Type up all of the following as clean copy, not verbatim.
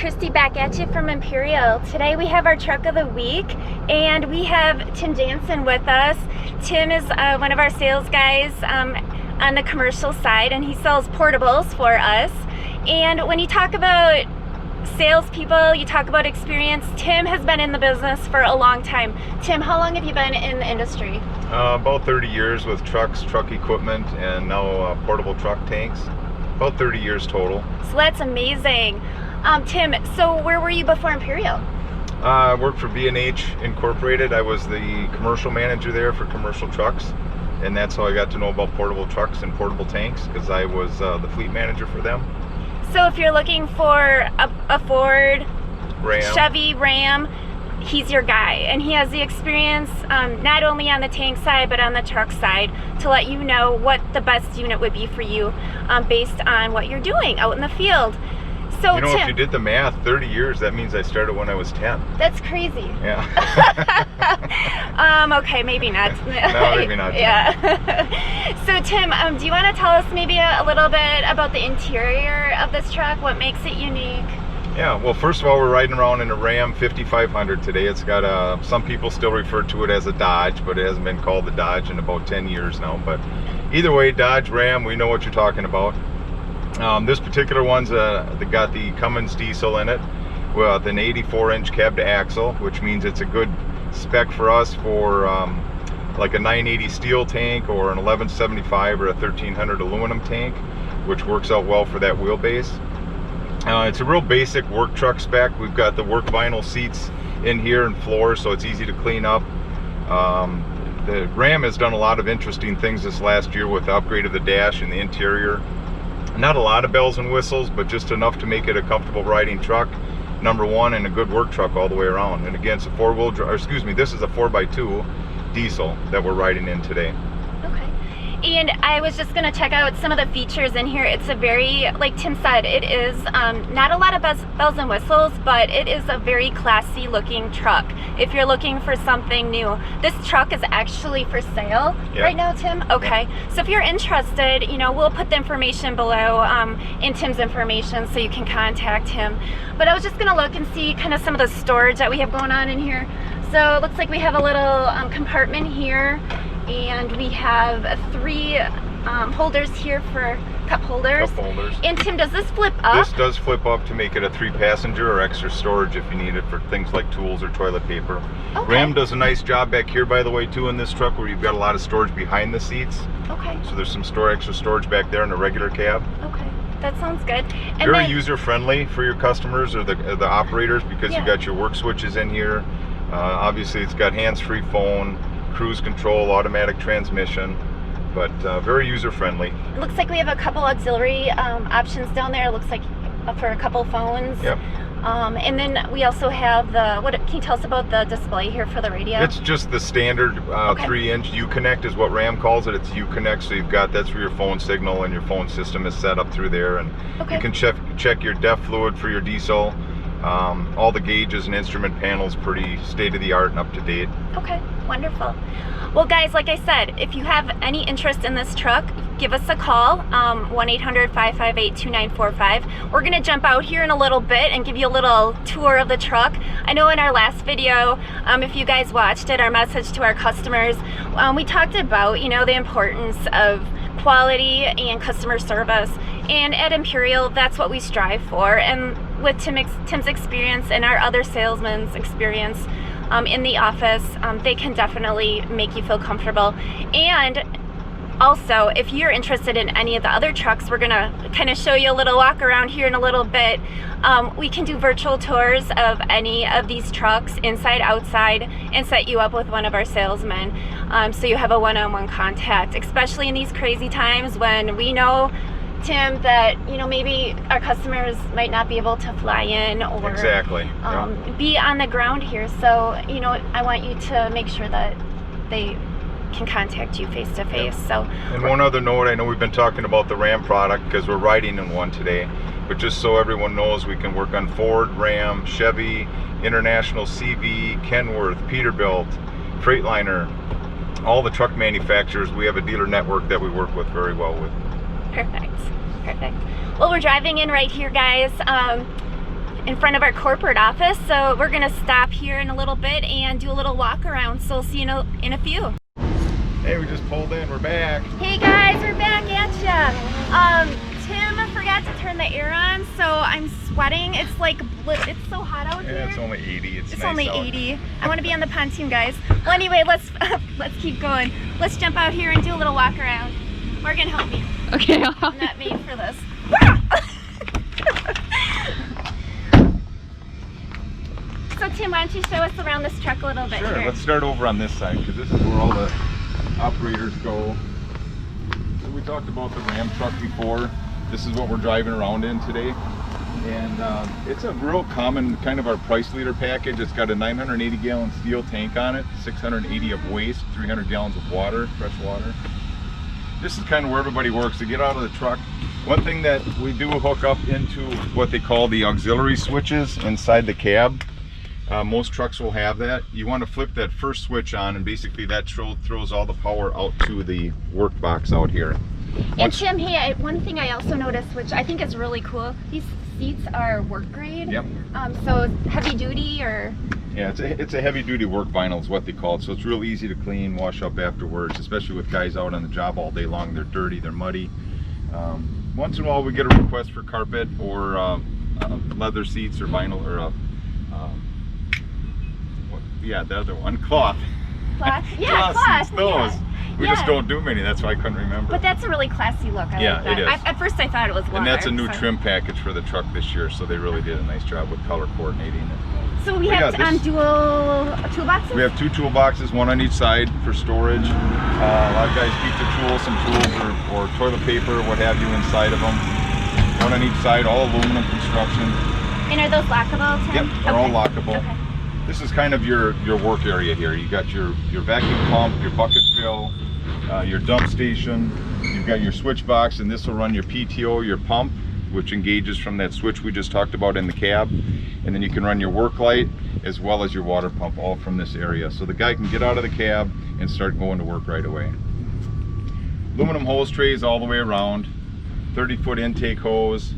Christy back at you from Imperial. Today we have our truck of the week and we have Tim Jansen with us. Tim is one of our sales guys on the commercial side, and he sells portables for us. And when you talk about salespeople, you talk about experience, Tim has been in the business for a long time. Tim, how long have you been in the industry? About 30 years with trucks, truck equipment, and now portable truck tanks. About 30 years total. So that's amazing. Tim, so where were you before Imperial? I worked for B&H Incorporated. I was the commercial manager there for commercial trucks, and that's how I got to know about portable trucks and portable tanks, because I was the fleet manager for them. So if you're looking for a Ford, Ram. Chevy, Ram, he's your guy, and he has the experience not only on the tank side but on the truck side to let you know what the best unit would be for you based on what you're doing out in the field. So you know, Tim, if you did the math, 30 years, that means I started when I was 10. That's crazy. Yeah. Okay, maybe not. No, maybe not. Yeah. So Tim, do you want to tell us maybe a little bit about the interior of this truck? What makes it unique? Yeah, well, first of all, we're riding around in a Ram 5500 today. It's got some people still refer to it as a Dodge, but it hasn't been called the Dodge in about 10 years now. But either way, Dodge, Ram, we know what you're talking about. This particular one's got the Cummins diesel in it with an 84-inch cab to axle, which means it's a good spec for us for like a 980 steel tank or an 1175 or a 1300 aluminum tank, which works out well for that wheelbase. It's a real basic work truck spec. We've got the work vinyl seats in here and floors, so it's easy to clean up. The Ram has done a lot of interesting things this last year with the upgrade of the dash and the interior. Not a lot of bells and whistles, but just enough to make it a comfortable riding truck, number one, and a good work truck all the way around. And again, it's a four-wheel drive, excuse me, this is a 4x2 diesel that we're riding in today. Okay. And I was just going to check out some of the features in here. It's a very, like Tim said, it is not a lot of bells and whistles, but it is a very classy looking truck if you're looking for something new. This truck is actually for sale right now, Tim? Okay. So if you're interested, you know, we'll put the information below in Tim's information so you can contact him. But I was just going to look and see kind of some of the storage that we have going on in here. So it looks like we have a little compartment here. And we have three holders here for cup holders. Cup holders. And Tim, does this flip up? This does flip up to make it a 3-passenger or extra storage if you need it for things like tools or toilet paper. Okay. Ram does a nice job back here, by the way, too, in this truck, where you've got a lot of storage behind the seats. Okay. So there's some extra storage back there in the regular cab. Okay, that sounds good. And very then, user-friendly for your customers or the operators, because you've got your work switches in here. Obviously, it's got hands-free phone, cruise control, automatic transmission, but very user-friendly. it looks like we have a couple auxiliary options down there. It looks like for a couple phones. Yep. And then we also have can you tell us about the display here for the radio? It's just the standard 3-inch Uconnect is what Ram calls it. It's Uconnect, so you've got, that's where your phone signal and your phone system is set up through there, and you can check your DEF fluid for your diesel. All the gauges and instrument panels pretty state-of-the-art and up-to-date. Okay, wonderful. Well guys, like I said, if you have any interest in this truck, give us a call, 1-800-558-2945. We're gonna jump out here in a little bit and give you a little tour of the truck. I know in our last video, if you guys watched it, our message to our customers, we talked about, you know, the importance of quality and customer service. And at Imperial, that's what we strive for. And with Tim's experience and our other salesmen's experience in the office, they can definitely make you feel comfortable. And also, if you're interested in any of the other trucks, we're gonna kind of show you a little walk around here in a little bit. We can do virtual tours of any of these trucks, inside, outside, and set you up with one of our salesmen. So you have a one-on-one contact, especially in these crazy times when we know, Tim, that, you know, maybe our customers might not be able to fly in or be on the ground here. So, you know, I want you to make sure that they can contact you face to face. So, and one other note, I know we've been talking about the Ram product because we're riding in one today, but just so everyone knows, we can work on Ford, Ram, Chevy, International CV, Kenworth, Peterbilt, Freightliner, all the truck manufacturers. We have a dealer network that we work with very well with. Perfect. Well, we're driving in right here, guys. in front of our corporate office. So we're gonna stop here in a little bit and do a little walk around. So we'll see you in a few. Hey, we just pulled in, we're back. Hey guys, we're back at ya. Tim forgot to turn the air on, so I'm sweating. It's it's so hot out here. Yeah, it's only 80. It's nice only out. 80. I want to be on the pontoon, guys. Well, anyway, let's keep going. Let's jump out here and do a little walk around. Morgan, help me. Okay. I'm not made for this. So Tim, why don't you show us around this truck a little bit? Sure, here. let's start over on this side because this is where all the operators go. So we talked about the Ram truck before. This is what we're driving around in today. And it's a real common kind of our price leader package. It's got a 980 gallon steel tank on it, 680 of waste, 300 gallons of water, fresh water. This is kind of where everybody works. To get out of the truck, one thing that we do hook up into what they call the auxiliary switches inside the cab. Most trucks will have that. You want to flip that first switch on, and basically that throws all the power out to the work box out here. And Tim, hey, one thing I also noticed, which I think is really cool, these seats are work grade. Yep. So heavy duty or? Yeah, it's a heavy duty work vinyl is what they call it. So it's real easy to clean, wash up afterwards, especially with guys out on the job all day long. They're dirty, they're muddy. Once in a while we get a request for carpet or leather seats or vinyl or yeah, the other one, cloth. Cloth? Yeah, cloth. cloth. Those. Yeah. We just don't do many, that's why I couldn't remember. But that's a really classy look. I like that. It is. At first I thought it was leather. And that's a new trim package for the truck this year, so they really did a nice job with color coordinating it. So we have dual toolboxes? We have two toolboxes, one on each side for storage. A lot of guys keep their tools, some tools or toilet paper, what have you, inside of them. One on each side, all aluminum construction. And are those lockable, Tim? Yep, they're all lockable. Okay. This is kind of your work area here. You got your vacuum pump, your bucket fill, your dump station. You've got your switch box, and this will run your PTO, your pump, which engages from that switch we just talked about in the cab. And then you can run your work light as well as your water pump all from this area. So the guy can get out of the cab and start going to work right away. Aluminum hose trays all the way around, 30-foot intake hose,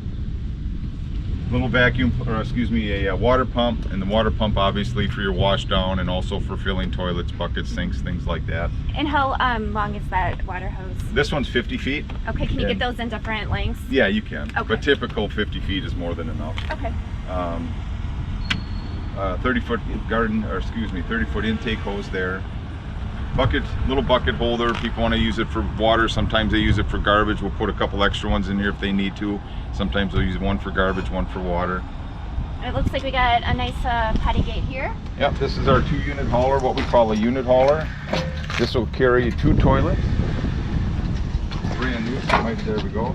little vacuum, or excuse me, a water pump, and the water pump obviously for your wash down and also for filling toilets, buckets, sinks, things like that. And how long is that water hose? This one's 50 feet. Okay, can you get those in different lengths? Yeah, you can. Okay. But typical 50 feet is more than enough. Okay. 30-foot garden, or excuse me, 30-foot intake hose there. Bucket, little bucket holder. People want to use it for water. Sometimes they use it for garbage. We'll put a couple extra ones in here if they need to. Sometimes they'll use one for garbage, one for water. It looks like we got a nice potty gate here. Yep, this is our 2-unit hauler, what we call a unit hauler. This will carry 2 toilets. Brand new. There we go.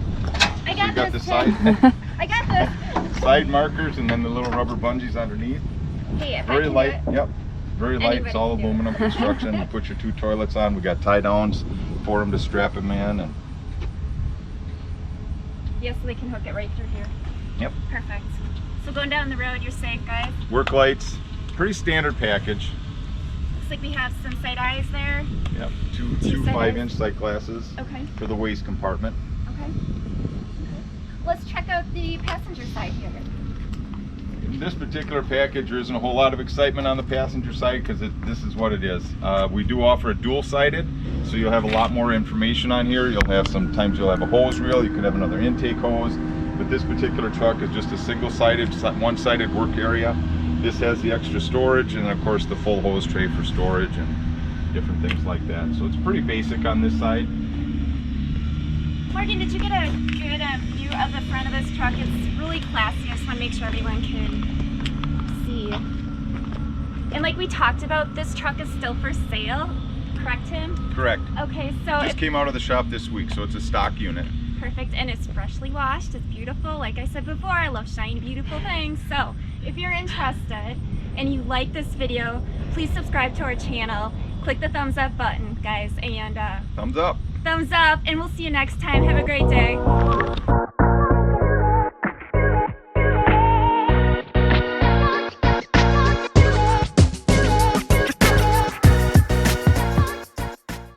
I got got this. the side, I got this. side markers, and then the little rubber bungees underneath. Hey, if I Very can light. do it. Yep. Very light. It's all Anybody can do it. aluminum construction. You put your 2 toilets on. We got tie downs for them to strap them in. And Yes, so they can hook it right through here. Yep. Perfect. So going down the road, you're safe, guys. Work lights. Pretty standard package. Looks like we have some side eyes there. Yep. Two Two side 5-inch sight glasses Okay. for the waste compartment. Okay. Let's check out the passenger side here. In this particular package, there isn't a whole lot of excitement on the passenger side because this is what it is. We do offer a dual-sided, so you'll have a lot more information on here. You'll have sometimes you'll have a hose reel. You could have another intake hose, but this particular truck is just a single-sided, one-sided work area. This has the extra storage and of course the full hose tray for storage and different things like that. So it's pretty basic on this side. Morgan, did you get a good view of the front of this truck? It's really classy. I just want to make sure everyone can see. And like we talked about, this truck is still for sale, correct, Tim? Correct. Okay, so Just came out of the shop this week, so it's a stock unit. perfect, and it's freshly washed. It's beautiful. Like I said before, I love shiny, beautiful things. So if you're interested and you like this video, please subscribe to our channel. Click the thumbs up button, guys, and Thumbs up. thumbs up, and we'll see you next time. Have a great day.